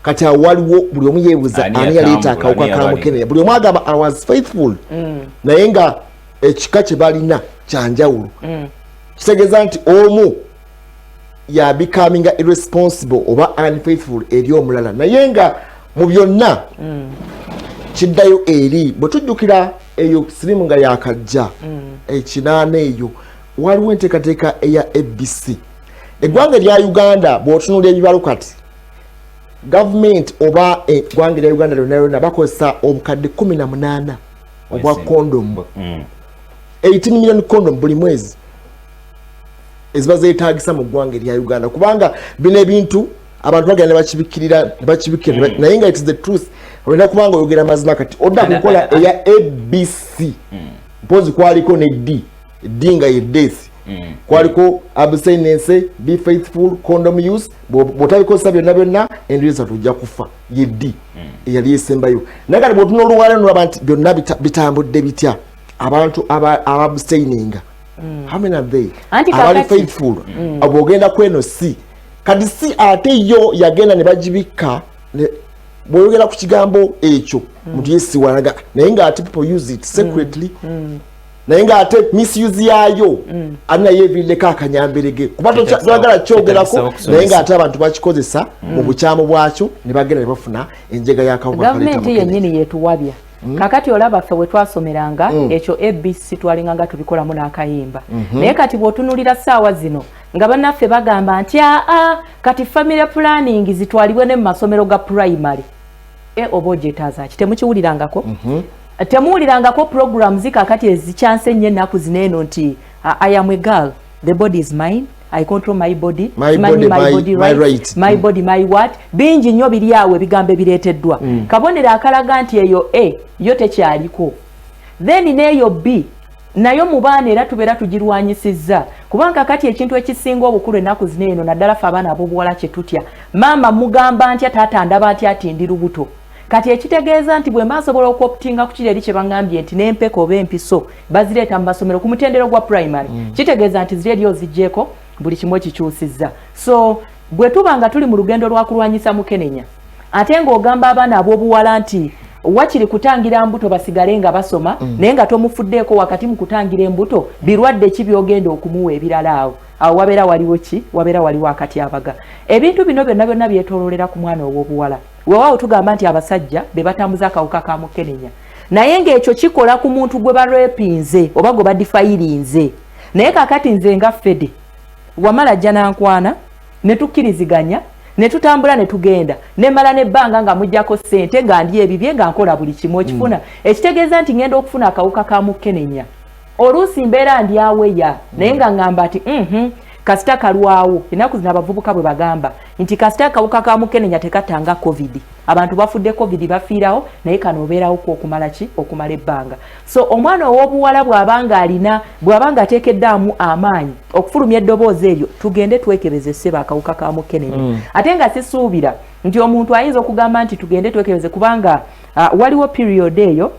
kati awo waliwo buli omu yeebuza ani yaleeta akawuka ka mukenenya buli omu agamba I was faithful naye nga ekika kye balina kyanjawulo kitegeeza nti omu ya becoming irresponsible oba unfaithful eri omulala naye nga mu byonna kiddayo eri bwe tujjukira eyo sirimu nga yakajja ekinaana eyo waliwo enteekateeka eya ABC eggwanga lya Uganda bw'otunula ebibalo kati gavumenti oba eggwanga lya Uganda lyonna bakozesa obukadde 18 obwa kondomu 18 million condom buli mwezi eziba zeetaagisa mu ggwanga lya Uganda kubanga bino ebintu abantu bagenda bakibikirira naye nga it is the truth olina kubanga oyogera mazima kati odda kukola eya ABC mpozi kwaliko ne D nga ye death kwaliko abstinence be faithful condom use bw'otabikozesa byonna endiriza tujja kufa ye D eyali esembayo naye kati bw'otuna oluwala nolaba nti byonna bitambudde bitya abantu ababstaininga how many are they abali faithful abogenda kweno si kadi si ate yo yagenda ne bagibika boyogera ku kigambo ekyo muntu yesiwanaga naye nga ate people use it secretly naye nga ate misuse yayo alina yeeviiddeko akanyamberege kuba twagala kyogerako naye nga ate abantu bakikozesa mu bukyamu bwakyo ne bagenda ne bafuna enjega y'akawuka gavumenti yennyini yetuwabya kakati olaba ffe we twasomeranga ekyo ABC twalinganga tubikolamu n'akayimba naye kati bw'otunulira ssaawa zino nga bannaffe bagamba nti kati family planning zitwalibwe ne mu masomero ga primary oba ogyetaaza ki temukiwulirangako temuwulirangako programs kakati ezikyanse nnyo ennaku zino eno nti I am a girl, the body is mine, I control my body, my right, my body, my what. Bingi nnyo biri awo ebigambo ebireeteddwa. Kabonero akalaga nti eyo yo tekyaliko. Then neyo B nayo mu baana era tubeera tugirwanyisizza kubanga kati ekintu ekisinga obukulu ennaku zino eno naddala ffe abaana ab'obuwala kye tutya maama mugamba ntya taata ndaba ntya ati ndi lubuto kati ekitegeeza nti bwe mbasobola okuoptinga ku kiri eri kye bangambye nti n'empeko oba empiso bazireeta mu masomero ku mutendero gwa primary kitegeeza nti ziri eri oziggyeko buli kimu ekikyusizza so bwe tuba nga tuli mu lugendo lwa kulwanyisa mukenenya ate ng'ogamba abaana ab'obuwala nti wakiri kutangira mbuto basigale nga basoma naye nga tomufuddeeko wakati mu kutangira embuto birwadde ki byogenda okumuwa ebirala awo wabeera waliwo ki wabeera waliwo akatyabaga ebintu bino byonna byetoololera ku mwana ow'obuwala weewaawo tugamba nti abasajja be batambuza akawuka ka mukenenya naye ng'ekyo kikola ku muntu gwe barepinze oba gwe badifayirinze naye kakati nze nga Fede wamala ajja nankwana ne tukkiriziganya ne tutambula ne tugenda ne mala nebbanga nga mujjako ssente nga ndi ebibye nga nkola buli kimu ekifuna ekitegeeza nti ngenda okufuna akawuka ka mukenenya oluusi mbeera ndi aweya naye nga ngamba ati kasita kalwawo ennaku zino abavubuka bwe bagamba nti kasita akawuka ka mukenenya tekatanga covid abantu bafudde covid bafiirawo naye kano obeerawo okumala ki okumala ebbanga so omwana ow'obuwala bw'abanga ateekeddaamu amaanyi okufulumya eddoboozi eryo tugende twekebeze ssebo akawuka ka mukenenya ate nga sisuubira nti omuntu ayinza okugamba nti tugende twekebeze kubanga waliwo period eyo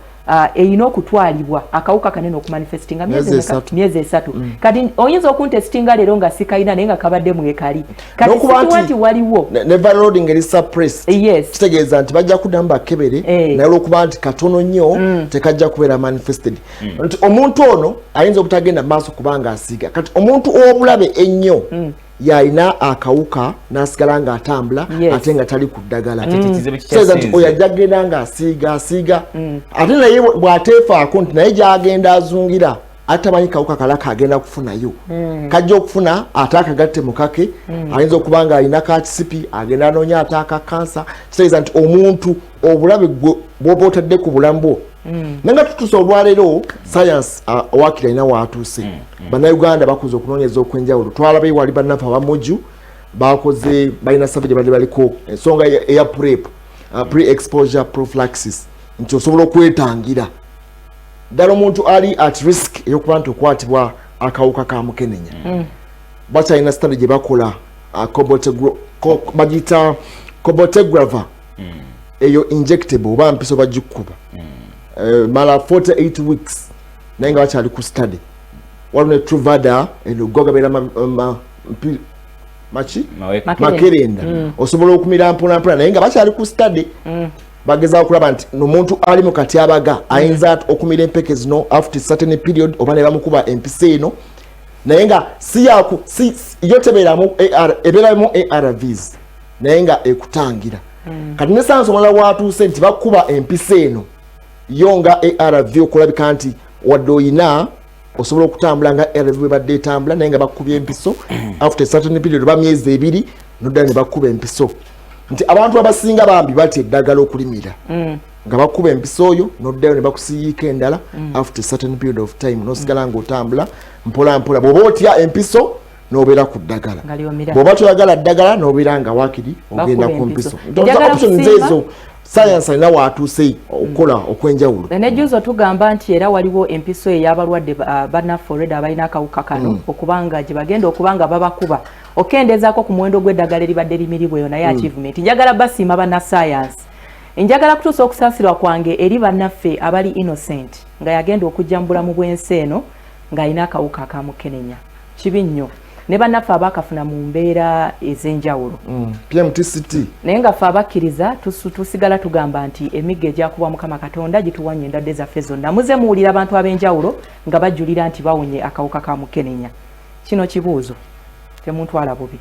eyina okutwalibwa akawuka kanene okumanifestinga myezi esatu kati oyinza okuntestinga leero nga sikayina naye nga kabadde mwekali kati sikiwa nti waliwo never loading eri suppressed kitegeeza nti bajja kuddamu bakebere naye olwokuba nti katono nnyo tekajja kubeera manifested nti omuntu ono ayinza obutagenda maaso kubanga asiiga kati omuntu ow'obulabe ennyo yalina akawuka n'asigala nga atambula ate nga tali ku ddagala kitegeeza nti oyo ajja kgenda nga asiiga ate naye bw'ateefaako nti naye gy'agenda azungira atamanyi kawuka kalaka agenda kufunayo kajja okufuna ate akagatte mukake ayinza okuba nga alina kakisipi agenda anoonya ate akakansa kitegeeza nti omuntu obulabe bwoba otadde ku bulamu bwo naye nga tutuusa olwaleero science owakiri alina waatuuse bannayuganda bakoze okunoonyeza okw'enjawulo twalabe wali bannaffe abamuju bakoze balina savage bali baliko ensonga eya prep pre-exposure prophylaxis nti osobola okwetangira ddala omuntu ali at risk eyokuba nti okwatibwa akawuka ka mukenenya bakyalina stande gye bakola bagiyita cobotegrava eyo injectable oba mpiso bagikuba mala 48 weeks naye nga bakyali ku stade waliwo ne Truvada eno gogabeera makerenda osobola okumira mpolampola naye nga bakyali ku stade bageza okulaba nti nomuntu ali mu katyabaga ayinza okumira empeke zino after certain period oba ne bamukuba empisa eno naye nga yo tebeeramu ebeeramu ARVs naye nga ekutangira kati ne sanso omala watuuse nti bakuba empisa eno yo nga ARV okulabika nti wadde oyina osobola okutambula nga ARV bwe badde etambula naye nga bakubye empiso after certain period oba myezi 2 noddala ne bakuba empiso nti abantu abasinga bambi batya eddagala okulimira nga bakuba empiso oyo noddayo ne bakusiyiika endala after certain period of time nosigala ng'otambula mpola mpola bw'oba otya empiso n'obeera ku ddagala bw'oba toyagala ddagala n'obeera nga waakiri ogenda ku mpiso options ezo science alina waatuuse okukola okw'enjawulo nejuzo tugamba nti era waliwo empiso ey'abalwadde bannaffe olwedde abalina akawuka kano okubanga gye bagenda okubanga babakuba okendezaako ku muwendo gw'eddagala eribadde limiribweyo naye achievement njagala basiima bannasscience njagala kutuusa okusaasirwa kwange eri bannaffe abali innocent nga yagenda okujja mu bulamu bw'ensi eno ng'alina akawuka akamukenenya kibi nnyo ne bannaffe abakafuna mu mbeera ez'enjawulo PMTCT naye nga ffe abakkiriza tusigala tugamba nti emigga egyakuba Mukama Katonda gituwanye endwadde zaffe zonna muze muwulira abantu ab'enjawulo nga bajjulira nti bawonye akawuka ka mukenenya kino kibuuzo temuntwala bubi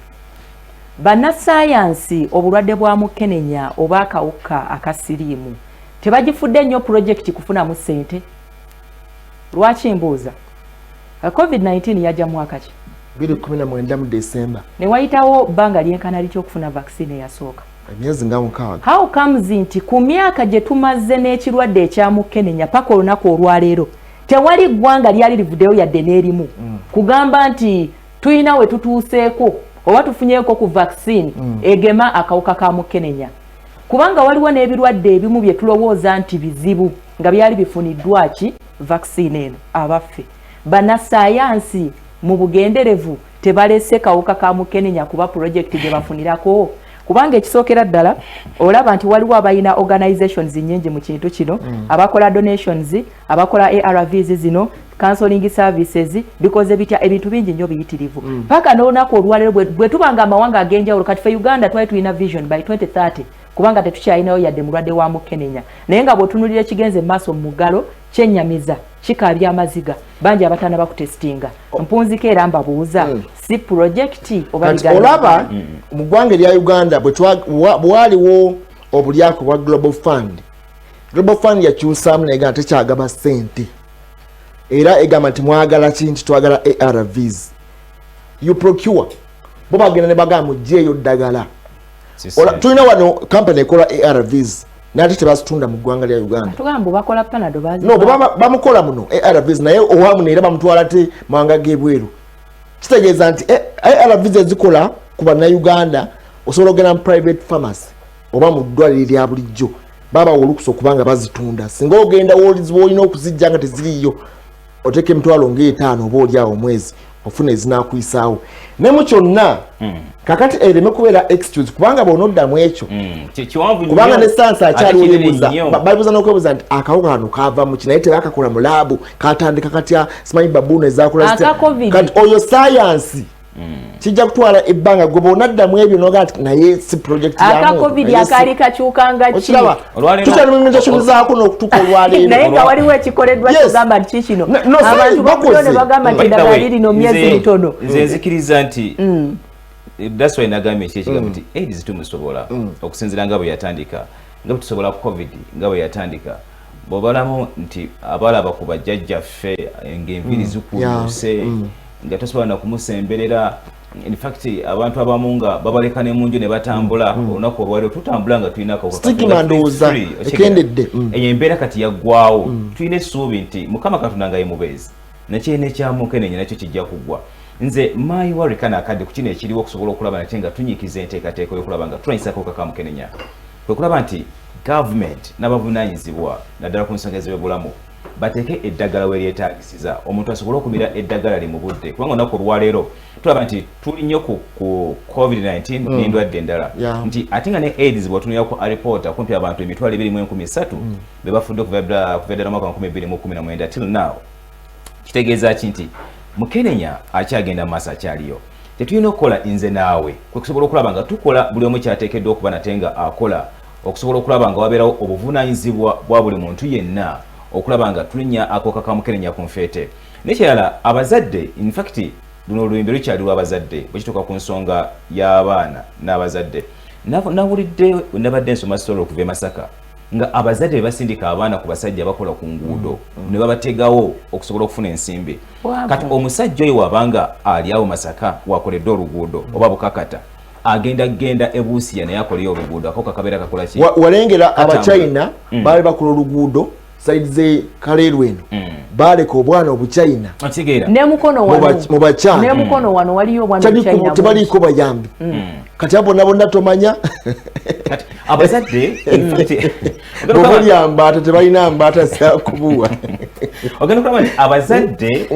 bannassaayansi obulwadde bwa mukenenya oba akawuka akasiriimu tebagifudde nnyo pulojekiti kufunamu ssente lwaki mbuuza COVID-19 yajja mwaka ki 2019 mu December ne wayitawo bbanga lyenkana likyokufuna vaccine eyasooka emyezi nga 6 how comes nti ku myaka gye tumaze n'ekirwadde ekyamukenenya paka olunaku olwaleero tewali ggwanga lyali livuddeyo yadde n'erimu kugamba nti tuyina we tutuuseeko oba tufunyeeko ku vaccine egema akawuka ka mukenenya kubanga waliwo n'ebirwadde ebimu bye tulowooza nti bizibu nga byali bifuniddwa ki vaccine eno abaffe bannassaayansi mu bugenderevu tebalese kawuka ka mukenenya kuba projekti gye bafunirako kubanga ekisookera ddala olaba nti waliwo abalina organizations nnyingi mu kintu kino abakola donations abakola ARVs zino counseling services bikoze bitya ebintu bingi nnyo biyitirivu paka n'olunaku olwaleero bwe tubanga amawanga ag'enjawulo kati fe Uganda twali tulina vision by 2030 kubanga tetukyalinayo yadde mulwadde wa mukenenya naye nga bw'otunulira ekigenze mu maaso mu mugalo kyennyamiza kikaabya amaziga bangi abataana bakutestinga mpunzika era mbabuuza si projekti oba olaba mu ggwanga erya Uganda bwaliwo obulyako bwa Global Fund yakyusaamu naye nga tekyagaba ssente era egamba nti mwagala ki nti twagala ARVs you procure bo bagenda ne bagamba mugyeeyo ddagala tulina wano kampani ekola ARVs nate tebazitunda mu ggwanga lya Uganda tugamba bakola panado no bamukola muno ARVs naye owamu neera bamutwala te mawanga g'ebweru kitegeeza nti ARVs ezikola ku bannayuganda osobola okugenda mu private pharmacy oba mu ddwaliro lya bulijjo baba olukusa okubanga bazitunda singa ogenda woolizibwa olina okuzijja nga teziriiyo oteke emitwalo ng'etaano oba olyawo omwezi ofuna ezinakuyisaawo ne mu kyonna kakati ereme kubeera excuse kubanga bw'onoddamu ekyo kubanga ne sansa akyaliwo yebuuza balibuuza n'okwebuuza nti akawuka kano kaava mu ki naye tebakakola mu laabu katandika katya simanyi babuuno ezakola kati oyo sayansi kijja kutwala ebbanga gwe bw'onaddamu ebyo nogaa nti naye si projekiti akacovid akaali kakyukanga ki tukyali mu imitation zaako n'okutuuka olwaleero naye nga waliwo ekikoleddwa kigamba nti kikino abantu bakuyo ne bagamba nti eddagala lirino myezi mitono nze nzikiriza nti that's why nagambye ekigambo nti AIDS tumusobola okusinziira nga bwe yatandika nga bwe tusobola covid nga bwe yatandika bobalamu nti abalaba ku bajjajjaffe ng'enviri zikuyuse nga tosobola na kumusemberera. In fact abantu abamu nga babaleka ne munju ne batambula olunaku olwaliro tutambula nga tulina stigma ndowooza ekendedde eyo embeera kati yaggwawo tulina essuubi nti Mukama Katonda nga ye mubeezi nakyene kyamukenenya nakyo kijja kuggwa. Nze maayi wa Rekana akadde ku kino ekiriwo okusobola okulaba nate nga tunyikiza enteekateeka y'okulaba nga tulanyisako kakamukenenya kwe kulaba nti gavumenti n'abavunaanyizibwa naddala ku nsonga z'ebyobulamu bateeke eddagala we lyetaagisiza omuntu asobole okumira eddagala li mu budde kubanga olunaku olwaleero tulaba nti tuli nnyo ku COVID-19 n'endwadde endala nti ate nga ne AIDS bw'otunulira ku alipoota kumpi abantu 2,300 be bafudde okuva ddala mwaka 2019 till now kitegeeza ki nti Mukenenya akyagenda mu maaso akyaliyo. Tetulina okukola nze naawe kwe kusobola okulaba nga tukola buli omu kyateekeddwa okuba nate nga akola okusobola okulaba nga wabeerawo obuvunaanyizibwa bwa buli muntu yenna okulaba nga tulinya akooka ka Mukenenya ku nfeete. Nekyalala abazadde in fact luno oluyimbe lukyali lw'abazadde bwe kituuka ku nsonga y'abaana n'abazadde. Nawulidde nabadde nsoma sitolo okuva e Masaka nga abazadde be basindika abaana ku basajja bakola ku nguudo ne babategawo okusobola okufuna ensimbi. Kati omusajja oyo wabanga ali awo Masaka wakoledde oluguudo oba bukakata agenda ebuusiya naye akoleyo oluguudo ako kakabeera kakola ki walengera Abachina baali bakola oluguudo side ze Kaleerwe eno baleka obwana obuchina ne mukono wano mu bakyana ne mukono wano waliyo obwana obuchina tebaliko bayambi kati abo nabo tomanya abazadde obaliyamba tebalina mbata sakubuwa ogenda kulaba nti abazadde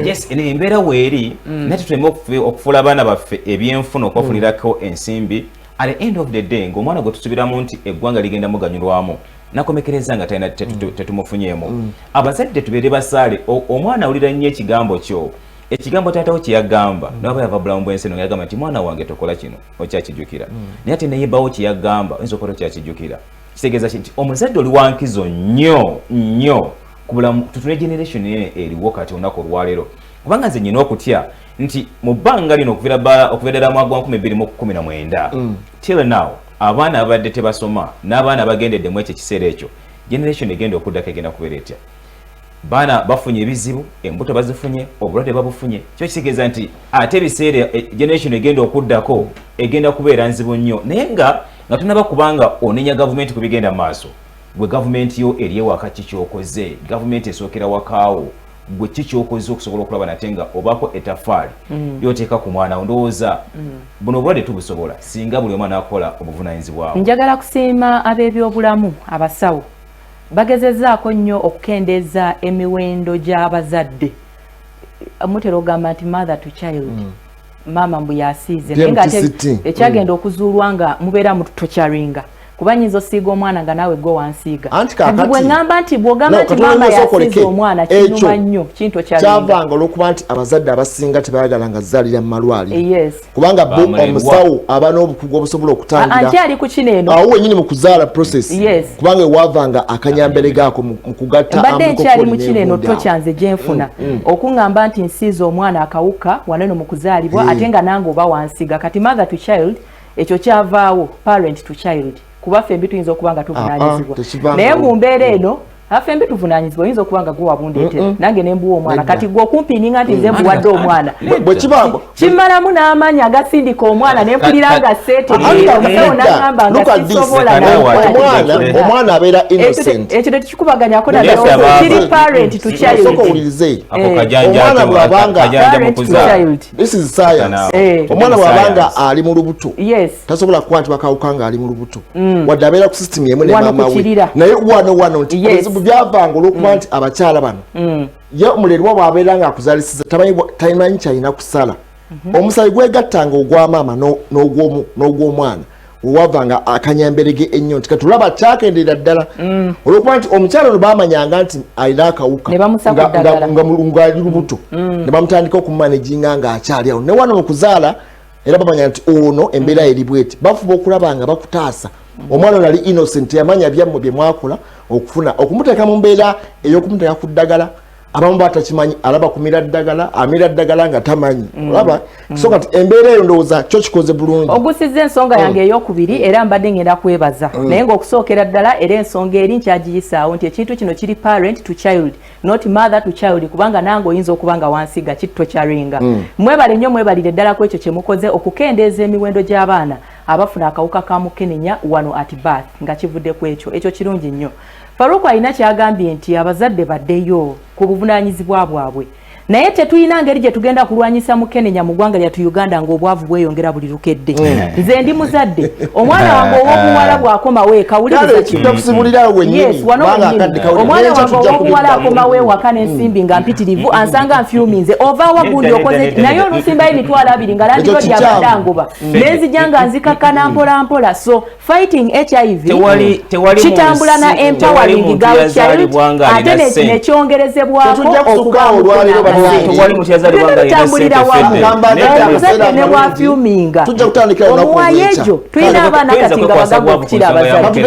yes embeera weeri nate tuleme okufuula abaana baffe ebyenfuna okubafunirako ensimbi at the end of the day ng'omwana gwe tusubiramu nti eggwanga ligenda muganyulwamu nakomekereza nga talina tetumufunyeemu abazadde tubeere basaale omwana awulira nnyo ekigambo kyo ekigambo taatawo kyeyagamba naba yava bulamu bw'ensi eno yagamba nti mwana wange tokola kino okyakijjukira naye ate neyebawo kyeyagamba oyinza okuba okyakijjukira kitegeeza nti omuzadde oli wankizo nnyo ku bulamu tutune generation eriwo kati olunaku olwaleero kubanga nze nyina okutya nti mu bbanga lino okuviira ddala mwaka gwa 2019 till now abaana abadde tebasoma n'abaana bagendeddemu ekyo ekiseera ekyo generation egenda okuddako egenda kubeera etya baana bafunye ebizibu embuto bazifunye obulwadde babufunye kyo kitegeeza nti ate ebiseera generation egenda okuddako egenda kubeera nzibu nnyo naye nga tunaba kubanga onenya gavumenti ku bigenda mu maaso gwe gavumenti yo eri ewaka kikyokoze gavumenti esookera wakaawo gwe kikyokoze okusobola okulaba nate nga obaako etafaali lyoteeka ku mwana ndowooza buno obulwadde tubusobola singa buli omwana akola obuvunaanyizibwawo. Njagala kusiima ab'ebyobulamu abasawo bagezezzaako nnyo okukendeeza emiwendo gy'abazadde mutera ogamba nti mother to child maama mbu yasiize naye nga ekyagenda okuzuulwa nga mubeera mutocharinga kuba nyinza osiiga omwana nga naawe gwe wansiiga bwe ŋŋamba nti bw'ogamba nti maama yasiize omwana kinyuma nnyo kintu kyavanga olw'okuba nti abazadde abasinga tebayagala nga zaalira mu malwaliro kubanga bo omusawo aba n'obukugu obusobola okutangira anti ali ku kino eno awo wenyini mu kuzaala process kubanga ewavanga akanyambere gaako mu kugatta mbadde nkyali mu kino eno tokyanze gye nfuna okuŋŋamba nti nsiize omwana akawuka waneno mu kuzaalibwa ate nga nange oba wansiiga kati mother to child ekyo kyavaawo parent to child kuba fembi tuyinza okuba nga tuvunaanyizibwa naye mu mbeera eno fembi tuvunaanyizibwa oyinza okuba nga gwe wabundeetera nange ne mbuwa omwana kati gwe okumpininga nti nze mbuwadde omwana kimmalamu n'amaanyi agasindika omwana ne mpulira nga seeteomusawo n'agamba nga sisobola omwana abeera innocent ekyo tekikubaganyako kiri parent to child omwana bw'abanga this is science omwana bw'abanga ali mu lubuto tasobola kuba nti bakawuka nga ali mu lubuto wadde abeera ku system yemu ne maama we naye wano nti byavanga olw'okuba nti abakyala bano ye omulerwa bw'abeera nga akuzaalisiza tamanyi kyalina kusala omusayi gwegattanga ogw'amaama n'ogw'omwana wewavanga akanyamberege ennyo nti katulaba kyakendeera ddala olw'okuba nti omukyala ono baamanyanga nti alina akawuka ng'ali lubuto ne bamutandika okumanaginga ng'akyali awo ne wano mu kuzaala era bamanya nti ono embeera eri bweti bafuba okulaba nga bakutaasa omwana ono ali innocent yamanya byammwe bye mwakola okufuna okumuteeka mu mbeera ey'okumuteeka ku ddagala abamu batakimanyi alaba kumira ddagala amira ddagala nga tamanyi olaba so kati embeera eyo ndowooza kyo kikoze bulungi ogusizza ensonga yange ey'okubiri era mbadde ngenda kwebaza naye ng'okusookera ddala era ensonga eri nkyagiyisaawo nti ekintu kino kiri parent to child not mother to child kubanga nange oyinza okuba nga wansiga kitto kyaringa mwebale nnyo mwebalire ddala ku ekyo kye mukoze okukendeeza emiwendo gy'abaana abafuna akawuka ka mukenenya wano at birth nga kivudde ku ekyo kirungi nnyo Faruku alina kyagambye nti abazadde baddeyo ku buvunaanyizibwa bwabwe naye tetuyina ngeri gye tugenda kulwanyisa mukenenya mu ggwanga lyattu Uganda ng'obwavu bweyongera buli lukedde nze ndi muzadde omwana wange ow'obuwala bw'akomawo eka wuliriza omwana wange ow'obuwala akomawo ewaka n'ensimbi nga mpitirivu ansanga nfyuminze ovaawa gundi okoze naye olusimbayo emitwalo 2 nga landiroodi abadde angoba nenzija nga nzikakkana mpola mpola so fighting HIV kitambula na empowering girl child ate nekyongerezebwako okuba ne bwafyuminga omuwayejo tulina abaana kati nga bagamba okukira abazadde